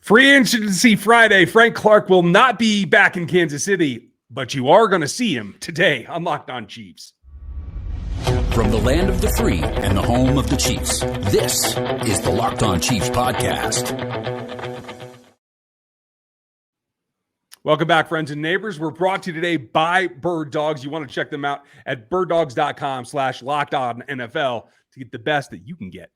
Free agency Friday. Frank Clark will not be back in Kansas City, but you are going to see him today on Locked On Chiefs. From the land of the free and the home of the Chiefs, this is the Locked On Chiefs podcast. Welcome back, friends and neighbors. We're brought to you today by Birddogs. You want to check them out at birddogs.com/LockedOnNFL to get the best that you can get.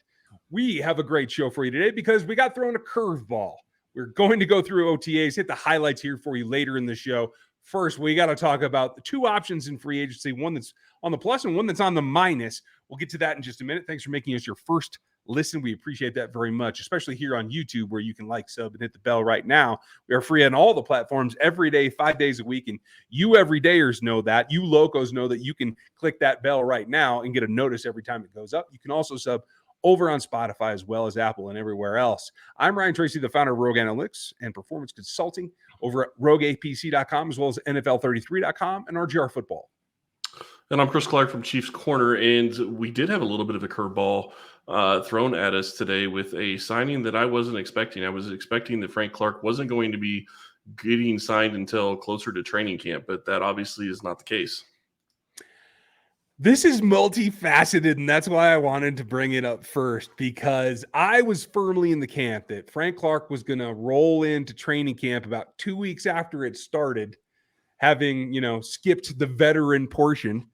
We have a great show for you today because we got thrown a curveball. We're going to go through OTAs, hit the highlights here for you later in the show. First, we got to talk about the two options in free agency, one that's on the plus and one that's on the minus. We'll get to that in just a minute. Thanks for making us your first listen. We appreciate that very much, especially here on YouTube where you can like, sub, and hit the bell right now. We are free on all the platforms every day, 5 days a week, and you everydayers know that. You locos know that you can click that bell right now and get a notice every time it goes up. You can also sub over on Spotify as well as Apple and everywhere else. I'm Ryan Tracy, the founder of Rogue Analytics and Performance Consulting over at RogueAPC.com as well as NFL33.com and RGR Football. And I'm Chris Clark from Chiefs Corner, and we did have a little bit of a curveball thrown at us today with a signing that I wasn't expecting. I was expecting that Frank Clark wasn't going to be getting signed until closer to training camp, but that obviously is not the case. This is multifaceted, and that's why I wanted to bring it up first, because I was firmly in the camp that Frank Clark was going to roll into training camp about 2 weeks after it started, having, skipped the veteran portion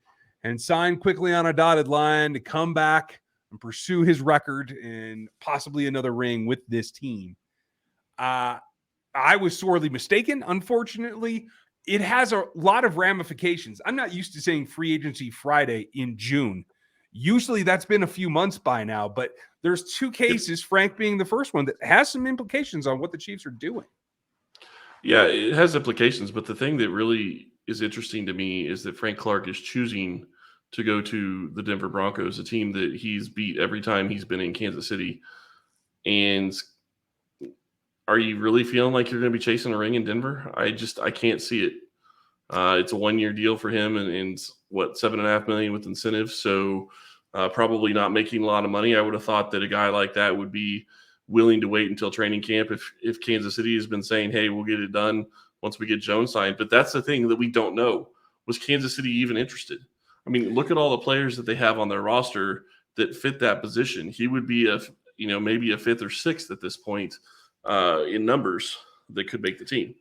and sign quickly on a dotted line to come back and pursue his record and possibly another ring with this team. I was sorely mistaken, unfortunately. It has a lot of ramifications. I'm not used to saying free agency Friday in June. Usually that's been a few months by now, but there's two cases, Frank being the first one, that has some implications on what the Chiefs are doing. Yeah, it has implications, but the thing that really is interesting to me is that Frank Clark is choosing to go to the Denver Broncos, a team that he's beat every time he's been in Kansas City. And are you really feeling like you're going to be chasing a ring in Denver? I can't see it. It's a 1-year deal for him and $7.5 million with incentives. So probably not making a lot of money. I would have thought that a guy like that would be willing to wait until training camp if Kansas City has been saying, hey, we'll get it done once we get Jones signed. But that's the thing that we don't know. Was Kansas City even interested? I mean, look at all the players that they have on their roster that fit that position. He would be maybe a fifth or sixth at this point in numbers that could make the team.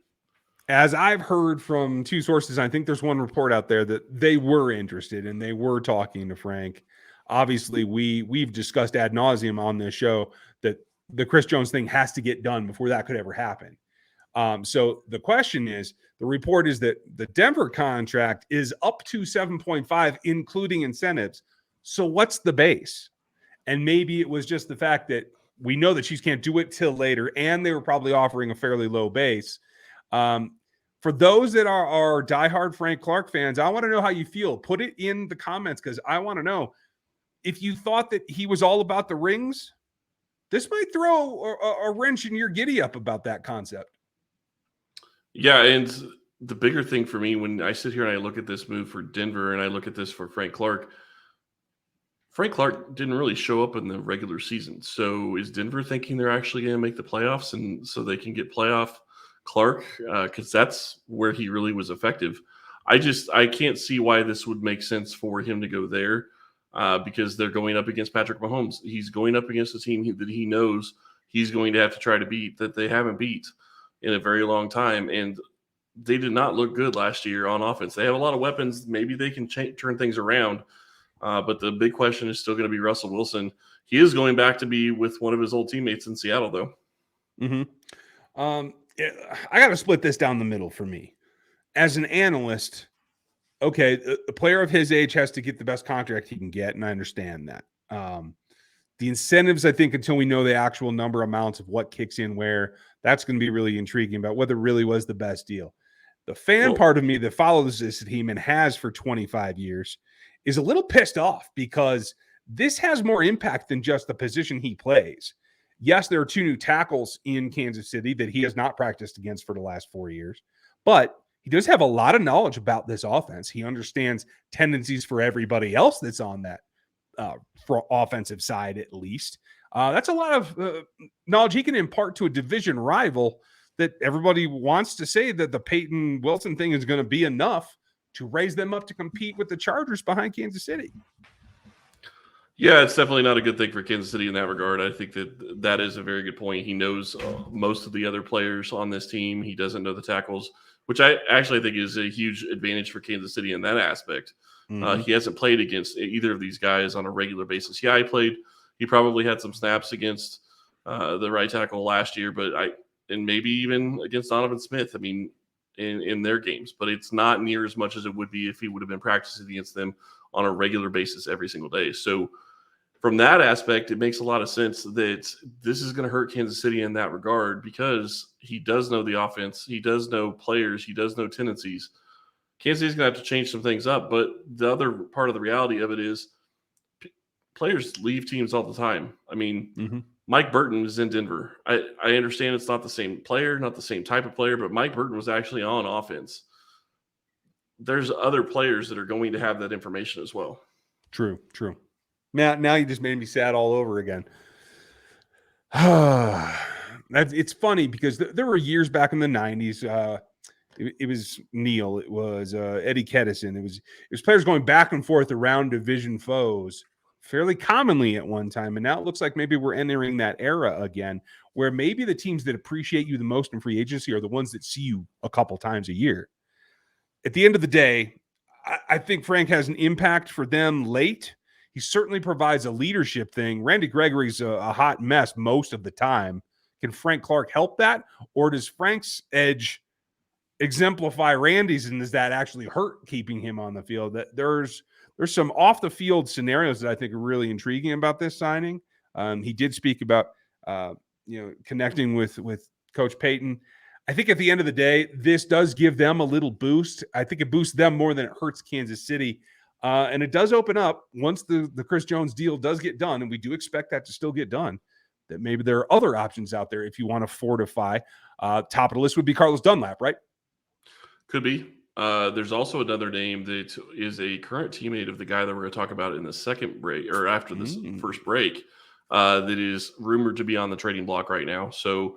As I've heard from two sources, I think there's one report out there that they were interested and they were talking to Frank. Obviously, we've discussed ad nauseum on this show that the Chris Jones thing has to get done before that could ever happen. So the question is, the report is that the Denver contract is up to 7.5, including incentives. So what's the base? And maybe it was just the fact that we know that Chiefs can't do it till later, and they were probably offering a fairly low base. For those that are diehard Frank Clark fans, I want to know how you feel. Put it in the comments because I want to know if you thought that he was all about the rings. This might throw a wrench in your giddy up about that concept. Yeah, and the bigger thing for me when I sit here and I look at this move for Denver and I look at this for Frank Clark didn't really show up in the regular season. So is Denver thinking they're actually going to make the playoffs and so they can get playoff Clark? Because that's where he really was effective. I can't see why this would make sense for him to go there because they're going up against Patrick Mahomes. He's going up against a team that he knows he's going to have to try to beat that they haven't beat in a very long time. And they did not look good last year on offense. They have a lot of weapons. Maybe they can turn things around. But the big question is still going to be Russell Wilson. He is going back to be with one of his old teammates in Seattle, though. Mm-hmm. I got to split this down the middle for me. As an analyst, okay, a player of his age has to get the best contract he can get, and I understand that. The incentives, I think, until we know the actual number amounts of what kicks in where, that's going to be really intriguing about whether it really was the best deal. The fan part of me that follows this team and has for 25 years is a little pissed off because this has more impact than just the position he plays. Yes, there are 2 new tackles in Kansas City that he has not practiced against for the last 4 years, but he does have a lot of knowledge about this offense. He understands tendencies for everybody else that's on that for offensive side, at least. That's a lot of knowledge he can impart to a division rival that everybody wants to say that the Peyton Wilson thing is going to be enough to raise them up to compete with the Chargers behind Kansas City. Yeah, it's definitely not a good thing for Kansas City in that regard. I think that is a very good point. He knows most of the other players on this team. He doesn't know the tackles, which I actually think is a huge advantage for Kansas City in that aspect. He hasn't played against either of these guys on a regular basis. Yeah, he probably had some snaps against the right tackle last year, and maybe even against Donovan Smith. I mean, in their games, but it's not near as much as it would be if he would have been practicing against them on a regular basis every single day. So from that aspect, it makes a lot of sense that this is going to hurt Kansas City in that regard because he does know the offense. He does know players. He does know tendencies. Kansas City's going to have to change some things up. But the other part of the reality of it is players leave teams all the time. I mean, Mike Burton is in Denver. I understand it's not the same player, not the same type of player, but Mike Burton was actually on offense. There's other players that are going to have that information as well. True. Now you just made me sad all over again. It's funny because there were years back in the 90s. It was Neil. It was Eddie Kedison. It was players going back and forth around division foes fairly commonly at one time. And now it looks like maybe we're entering that era again, where maybe the teams that appreciate you the most in free agency are the ones that see you a couple times a year. At the end of the day, I think Frank has an impact for them late. He certainly provides a leadership thing. Randy Gregory's a hot mess most of the time. Can Frank Clark help that? Or does Frank's edge exemplify Randy's, and does that actually hurt keeping him on the field? That there's some off the field scenarios that I think are really intriguing about this signing. He did speak about connecting with Coach Peyton. I think at the end of the day, this does give them a little boost. I think it boosts them more than it hurts Kansas City. And it does open up once the Chris Jones deal does get done, and we do expect that to still get done, that maybe there are other options out there if you want to fortify. Top of the list would be Carlos Dunlap, right? Could be. There's also another name that is a current teammate of the guy that we're going to talk about in the second break or after this first break that is rumored to be on the trading block right now. So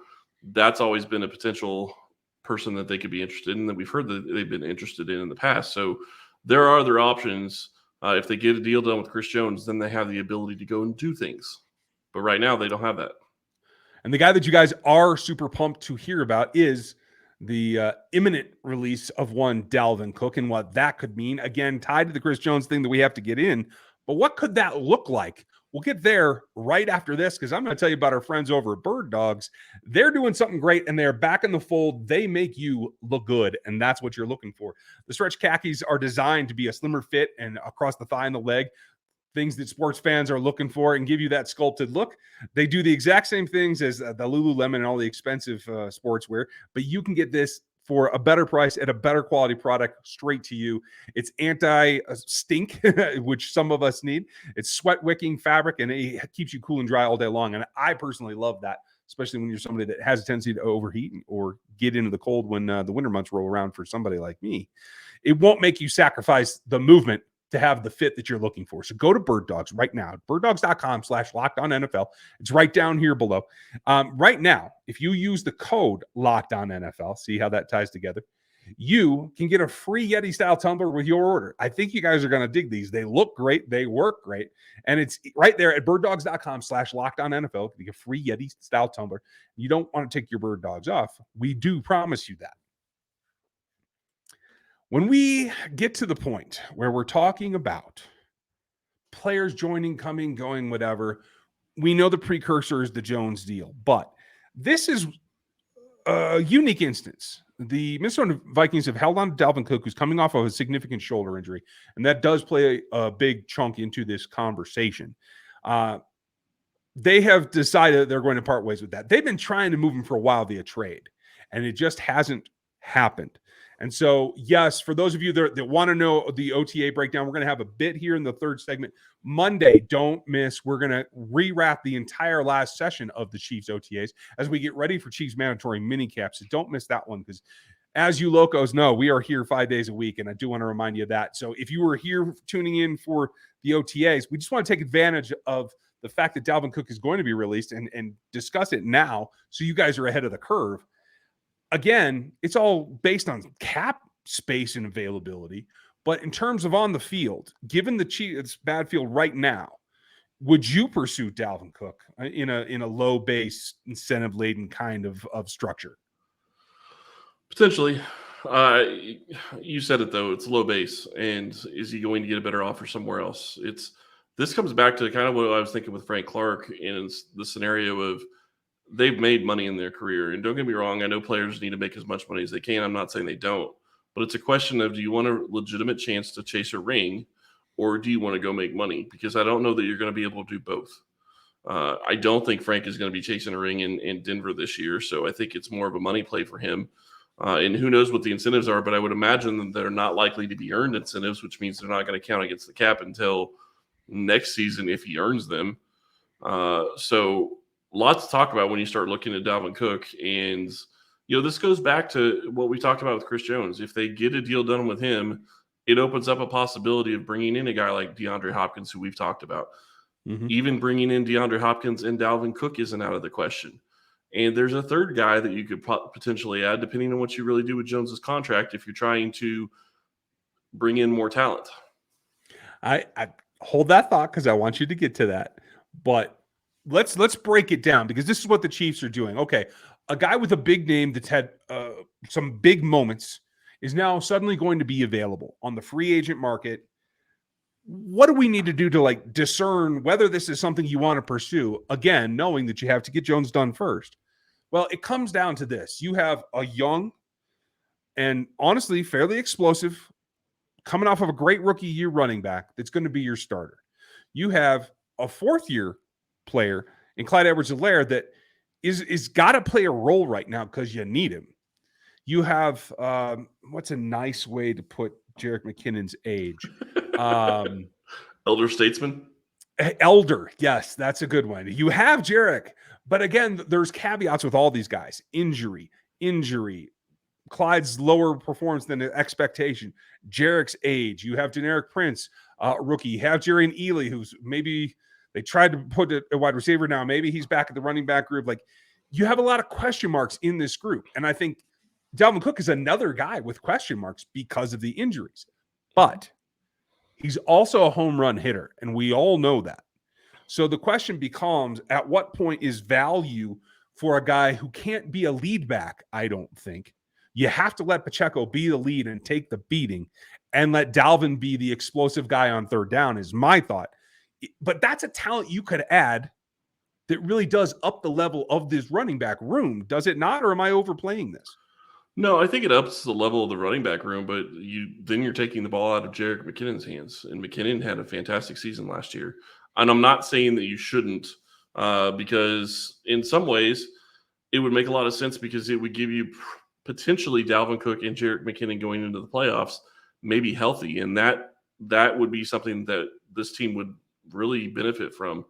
that's always been a potential person that they could be interested in, that we've heard that they've been interested in the past. So there are other options. If they get a deal done with Chris Jones, then they have the ability to go and do things. But right now, they don't have that. And the guy that you guys are super pumped to hear about is the imminent release of one Dalvin Cook and what that could mean. Again, tied to the Chris Jones thing that we have to get in. But what could that look like? We'll get there right after this because I'm going to tell you about our friends over at Birddogs. They're doing something great, and they're back in the fold. They make you look good, and that's what you're looking for. The stretch khakis are designed to be a slimmer fit and across the thigh and the leg, things that sports fans are looking for, and give you that sculpted look. They do the exact same things as the Lululemon and all the expensive sportswear, but you can get this for a better price at a better quality product straight to you. It's anti-stink, which some of us need. It's sweat-wicking fabric, and it keeps you cool and dry all day long. And I personally love that, especially when you're somebody that has a tendency to overheat or get into the cold when the winter months roll around for somebody like me. It won't make you sacrifice the movement to have the fit that you're looking for. So go to Birddogs right now, birddogs.com/LockedOnNFL. It's right down here below. Right now, if you use the code LockedOnNFL, see how that ties together, you can get a free Yeti-style tumbler with your order. I think you guys are going to dig these. They look great. They work great. And it's right there at birddogs.com/LockedOnNFL. You get a free Yeti-style tumbler. You don't want to take your Bird Dogs off. We do promise you that. When we get to the point where we're talking about players joining, coming, going, whatever, we know the precursor is the Jones deal. But this is a unique instance. The Minnesota Vikings have held on to Dalvin Cook, who's coming off of a significant shoulder injury, and that does play a big chunk into this conversation. They have decided they're going to part ways with that. They've been trying to move him for a while via trade, and it just hasn't happened. And so, yes, for those of you that want to know the OTA breakdown, we're going to have a bit here in the third segment. Monday, don't miss. We're going to rewrap the entire last session of the Chiefs OTAs as we get ready for Chiefs mandatory minicaps. So don't miss that one because, as you locos know, we are here 5 days a week, and I do want to remind you of that. So if you were here tuning in for the OTAs, we just want to take advantage of the fact that Dalvin Cook is going to be released and discuss it now so you guys are ahead of the curve. Again, it's all based on cap space and availability. But in terms of on the field, given the Chiefs' bad field right now, would you pursue Dalvin Cook in a low base incentive laden kind of structure? Potentially. You said it though, it's low base. And is he going to get a better offer somewhere else? This comes back to kind of what I was thinking with Frank Clark in the scenario of they've made money in their career. And don't get me wrong, I know players need to make as much money as they can. I'm not saying they don't. But it's a question of, do you want a legitimate chance to chase a ring, or do you want to go make money? Because I don't know that you're going to be able to do both. I don't think Frank is going to be chasing a ring in Denver this year. So I think it's more of a money play for him. And who knows what the incentives are, but I would imagine that they're not likely to be earned incentives, which means they're not going to count against the cap until next season if he earns them. So lots to talk about when you start looking at Dalvin Cook. And, this goes back to what we talked about with Chris Jones. If they get a deal done with him, it opens up a possibility of bringing in a guy like DeAndre Hopkins, who we've talked about. Mm-hmm. Even bringing in DeAndre Hopkins and Dalvin Cook isn't out of the question. And there's a third guy that you could potentially add, depending on what you really do with Jones's contract, if you're trying to bring in more talent. I hold that thought because I want you to get to that. But let's break it down, because this is what the Chiefs are doing. Okay, a guy with a big name that's had some big moments is now suddenly going to be available on the free agent market. What do we need to do to discern whether this is something you want to pursue? Again, knowing that you have to get Jones done first. Well, it comes down to this. You have a young and honestly fairly explosive, coming off of a great rookie year running back that's going to be your starter. You have a fourth-year player in Clyde Edwards-Helaire that is got to play a role right now because you need him. You have what's a nice way to put Jerick McKinnon's age? Elder statesman? Elder, yes, that's a good one. You have Jerick, but again, there's caveats with all these guys. Injury, Clyde's lower performance than expectation, Jerick's age. You have Generic Prince, rookie. You have Jerry Ely, who's maybe they tried to put a wide receiver now. Maybe he's back at the running back group. You have a lot of question marks in this group. And I think Dalvin Cook is another guy with question marks because of the injuries. But he's also a home run hitter, and we all know that. So the question becomes, at what point is value for a guy who can't be a lead back? I don't think. You have to let Pacheco be the lead and take the beating, and let Dalvin be the explosive guy on third down is my thought. But that's a talent you could add that really does up the level of this running back room. Does it not, or am I overplaying this? No, I think it ups the level of the running back room, but you're taking the ball out of Jerick McKinnon's hands, and McKinnon had a fantastic season last year. And I'm not saying that you shouldn't, because in some ways it would make a lot of sense, because it would give you potentially Dalvin Cook and Jerick McKinnon going into the playoffs, maybe healthy, and that would be something that this team would really benefit from.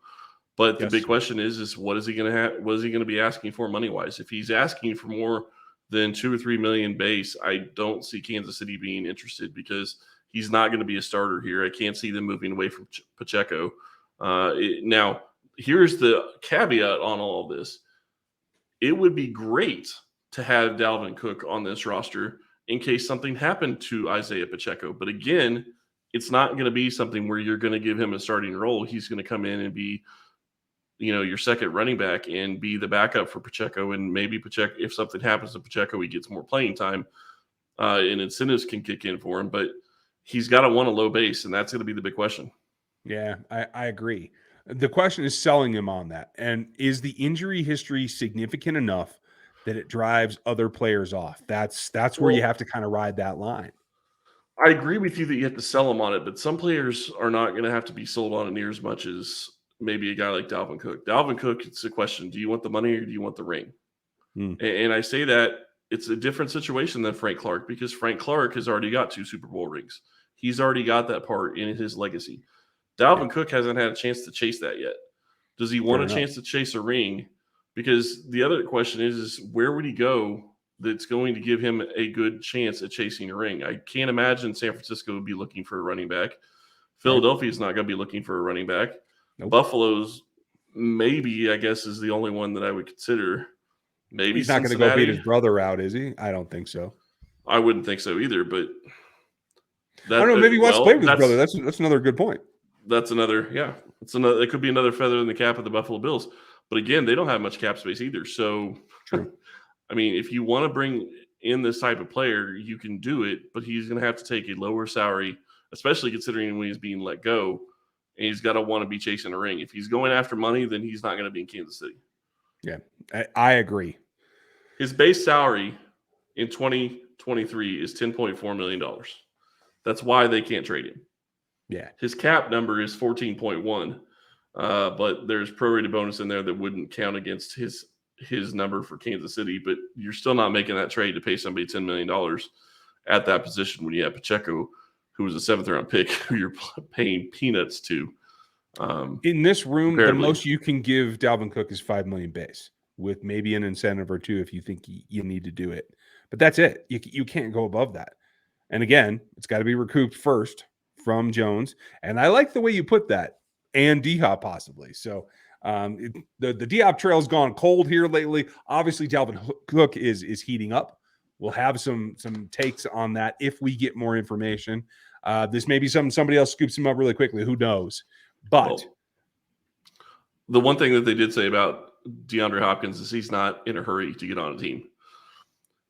But the big question is what is he going to have? What is he going to be asking for money wise? If he's asking for more than $2 or $3 million base, I don't see Kansas City being interested, because he's not going to be a starter here. I can't see them moving away from Pacheco. Now, here's the caveat on all of this. It would be great to have Dalvin Cook on this roster in case something happened to Isaiah Pacheco. But again, it's not going to be something where you're going to give him a starting role. He's going to come in and be, your second running back and be the backup for Pacheco. And maybe Pacheco, if something happens to Pacheco, he gets more playing time and incentives can kick in for him. But he's got to want a low base, and that's going to be the big question. Yeah, I agree. The question is selling him on that. And is the injury history significant enough that it drives other players off? That's where you have to kind of ride that line. I agree with you that you have to sell them on it, but some players are not going to have to be sold on it near as much as maybe a guy like Dalvin Cook. Dalvin Cook, it's a question, do you want the money or do you want the ring? And I say that it's a different situation than Frank Clark, because Frank Clark has already got 2 Super Bowl rings. He's already got that part in his legacy. Dalvin Cook hasn't had a chase to chase that yet. Does he want a chance to chase a ring? Because the other question is where would he go that's going to give him a good chance at chasing a ring? I can't imagine San Francisco would be looking for a running back. Philadelphia is not going to be looking for a running back. Nope. Buffalo's maybe, I guess, is the only one that I would consider. Maybe He's not going to go beat his brother out, is he? I don't think so. I wouldn't think so either, but I don't know. Maybe he wants to play with his brother. That's another good point. That's another, yeah. It could be another feather in the cap of the Buffalo Bills. But again, they don't have much cap space either. So, true. I mean, if you want to bring in this type of player, you can do it, but he's going to have to take a lower salary, especially considering when he's being let go, and he's got to want to be chasing a ring. If he's going after money, then he's not going to be in Kansas City. Yeah, I agree. His base salary in 2023 is $10.4 million. That's why they can't trade him. Yeah. His cap number is 14.1, but there's prorated bonus in there that wouldn't count against his number for Kansas City, but you're still not making that trade to pay somebody $10 million at that position when you have Pacheco, who was a 7th-round pick, who you're paying peanuts to. In this room, the most you can give Dalvin Cook is $5 million base, with maybe an incentive or two if you think you need to do it. But that's it. You can't go above that. And again, it's got to be recouped first from Jones. And I like the way you put that, and D-Hop possibly. So the D-Hop trail's gone cold here lately. Obviously, Dalvin Cook is heating up. We'll have some takes on that if we get more information. This may be somebody else scoops him up really quickly. Who knows? But the one thing that they did say about DeAndre Hopkins is he's not in a hurry to get on a team.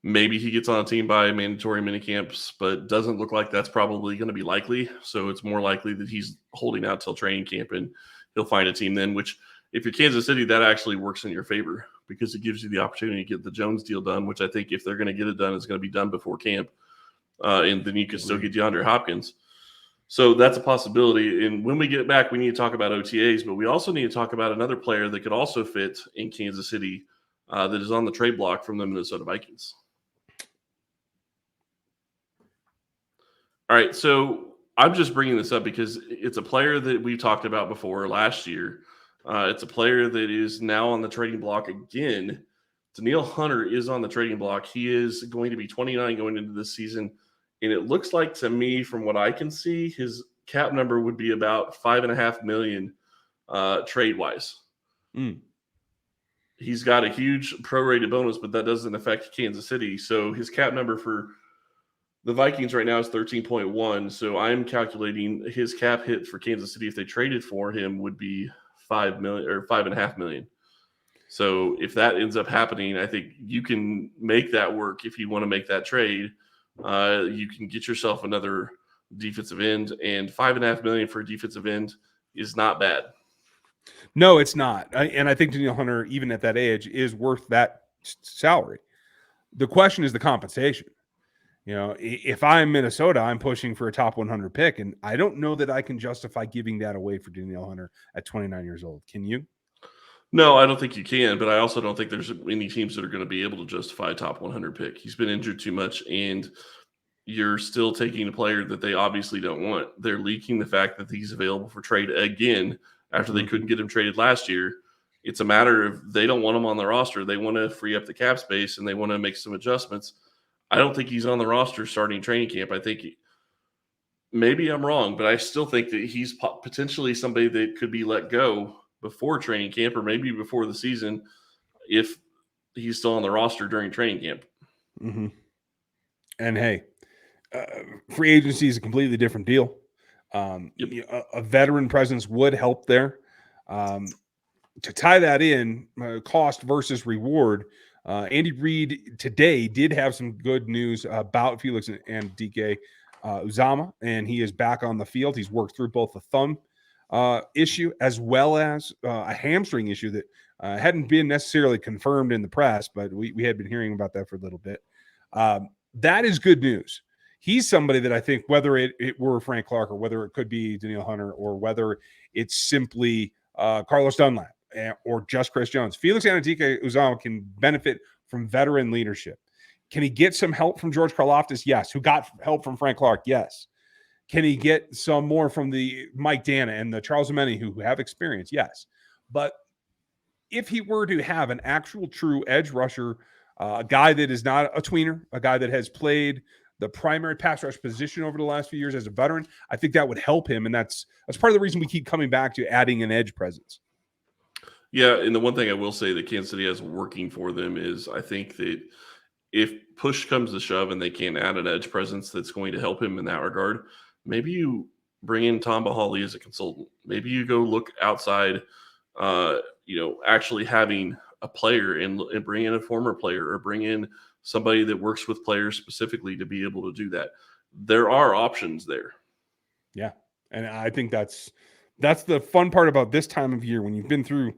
Maybe he gets on a team by mandatory minicamps, but doesn't look like that's probably going to be likely. So it's more likely that he's holding out till training camp and he'll find a team then, which if you're Kansas City, that actually works in your favor because it gives you the opportunity to get the Jones deal done, which I think if they're going to get it done, it's going to be done before camp. And then you can still get DeAndre Hopkins. So that's a possibility. And when we get back, we need to talk about OTAs, but we also need to talk about another player that could also fit in Kansas City that is on the trade block from the Minnesota Vikings. All right, so I'm just bringing this up because it's a player that we talked about before last year. It's a player that is now on the trading block again. Danielle Hunter is on the trading block. He is going to be 29 going into this season. And it looks like to me, from what I can see, his cap number would be about $5.5 million trade-wise. He's got a huge prorated bonus, but that doesn't affect Kansas City. So his cap number for the Vikings right now is 13.1. So I'm calculating his cap hit for Kansas City if they traded for him would be $5 million or $5.5 million. So if that ends up happening, I think you can make that work if you want to make that trade. You can get yourself another defensive end, and $5.5 million for a defensive end is not bad. No, it's not. And I think Danielle Hunter, even at that age, is worth that salary. The question is the compensation. You know, if I'm Minnesota, I'm pushing for a top 100 pick, and I don't know that I can justify giving that away for Danielle Hunter at 29 years old. Can you? No, I don't think you can, but I also don't think there's any teams that are going to be able to justify a top 100 pick. He's been injured too much, and you're still taking a player that they obviously don't want. They're leaking the fact that he's available for trade again after they couldn't get him traded last year. It's a matter of they don't want him on the roster. They want to free up the cap space, and they want to make some adjustments. I don't think he's on the roster starting training camp. I think maybe I'm wrong, but I still think that he's potentially somebody that could be let go before training camp or maybe before the season if he's still on the roster during training camp. Mm-hmm. And hey, free agency is a completely different deal. A veteran presence would help there. To tie that in, cost versus reward, Andy Reid today did have some good news about Felix and DK Uzama, and he is back on the field. He's worked through both the thumb issue as well as a hamstring issue that hadn't been necessarily confirmed in the press, but we had been hearing about that for a little bit. That is good news. He's somebody that I think whether it were Frank Clark or whether it could be Danielle Hunter or whether it's simply Carlos Dunlap or just Chris Jones, Felix Anudike-Uzomah can benefit from veteran leadership. Can he get some help from George Karlaftis? Yes. Who got help from Frank Clark? Yes. Can he get some more from the Mike Dana and the Charles Omeni who have experience? Yes. But if he were to have an actual true edge rusher, a guy that is not a tweener, a guy that has played the primary pass rush position over the last few years as a veteran, I think that would help him. And that's part of the reason we keep coming back to adding an edge presence. Yeah, and the one thing I will say that Kansas City has working for them is I think that if push comes to shove and they can't add an edge presence that's going to help him in that regard, maybe you bring in Tom Bahali as a consultant. Maybe you go look outside, actually having a player and bring in a former player or bring in somebody that works with players specifically to be able to do that. There are options there. Yeah. And I think that's the fun part about this time of year when you've been through,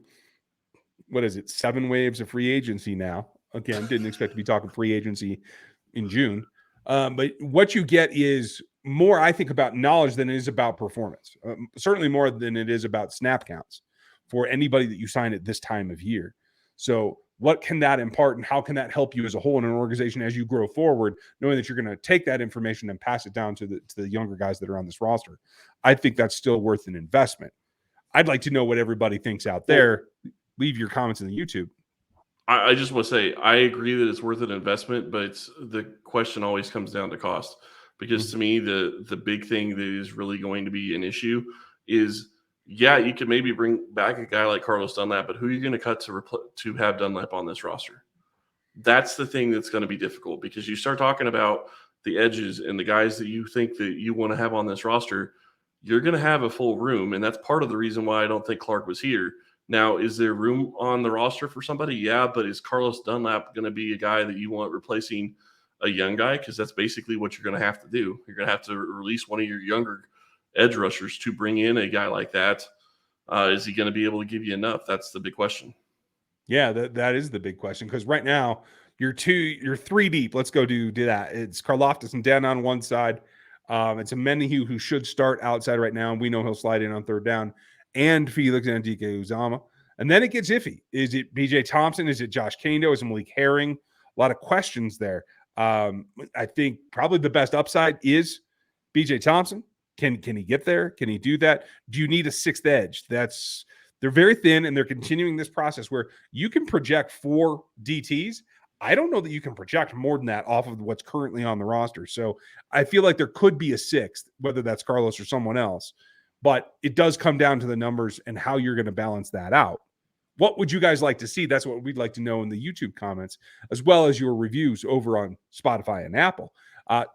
7 waves of free agency now. Again, didn't expect to be talking free agency in June. But what you get is more, I think, about knowledge than it is about performance. Certainly more than it is about snap counts for anybody that you sign at this time of year. So what can that impart and how can that help you as a whole in an organization as you grow forward, knowing that you're going to take that information and pass it down to the younger guys that are on this roster? I think that's still worth an investment. I'd like to know what everybody thinks out there. Leave your comments in the YouTube. I just want to say I agree that it's worth an investment, but the question always comes down to cost. Because to me, the big thing that is really going to be an issue is, yeah, you could maybe bring back a guy like Carlos Dunlap, but who are you going to cut to have Dunlap on this roster? That's the thing that's going to be difficult, because you start talking about the edges and the guys that you think that you want to have on this roster, you're going to have a full room, and that's part of the reason why I don't think Clark was here. Now, is there room on the roster for somebody? Yeah, but is Carlos Dunlap going to be a guy that you want replacing a young guy? Because that's basically what you're going to have to do. You're going to have to release one of your younger edge rushers to bring in a guy like that. Is he going to be able to give you enough? That's the big question. Yeah, that is the big question, because right now you're 3 deep. Let's go do that. It's Karlaftis and Dan on one side. It's a Menahue who should start outside right now, and we know he'll slide in on third down, and Felix Anudike Uzama. And then it gets iffy. Is it BJ Thompson? Is it Josh Kando? Is it Malik Herring? A lot of questions there. I think probably the best upside is BJ Thompson. Can he get there? Can he do that? Do you need a sixth edge? They're very thin, and they're continuing this process where you can project 4 DTs. I don't know that you can project more than that off of what's currently on the roster. So I feel like there could be a sixth, whether that's Carlos or someone else. But it does come down to the numbers and how you're going to balance that out. What would you guys like to see? That's what we'd like to know in the YouTube comments, as well as your reviews over on Spotify and Apple.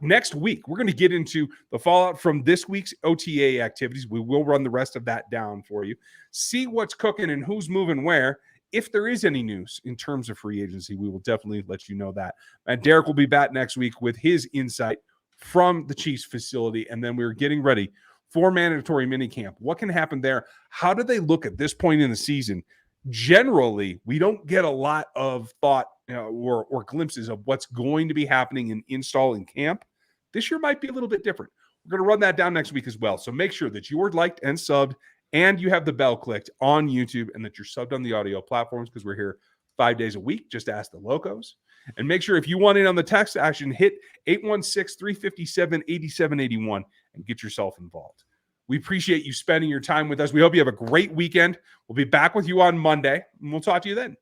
Next week, we're going to get into the fallout from this week's OTA activities. We will run the rest of that down for you, see what's cooking and who's moving where. If there is any news in terms of free agency, we will definitely let you know that. And Derek will be back next week with his insight from the Chiefs facility. And then we're getting ready for mandatory minicamp. What can happen there? How do they look at this point in the season? Generally, we don't get a lot of thought or glimpses of what's going to be happening in install in camp. This year might be a little bit different. We're going to run that down next week as well. So make sure that you are liked and subbed, and you have the bell clicked on YouTube, and that you're subbed on the audio platforms, because we're here 5 days a week. Just ask the locos. And make sure, if you want in on the text action, hit 816-357-8781 and get yourself involved. We appreciate you spending your time with us. We hope you have a great weekend. We'll be back with you on Monday, and we'll talk to you then.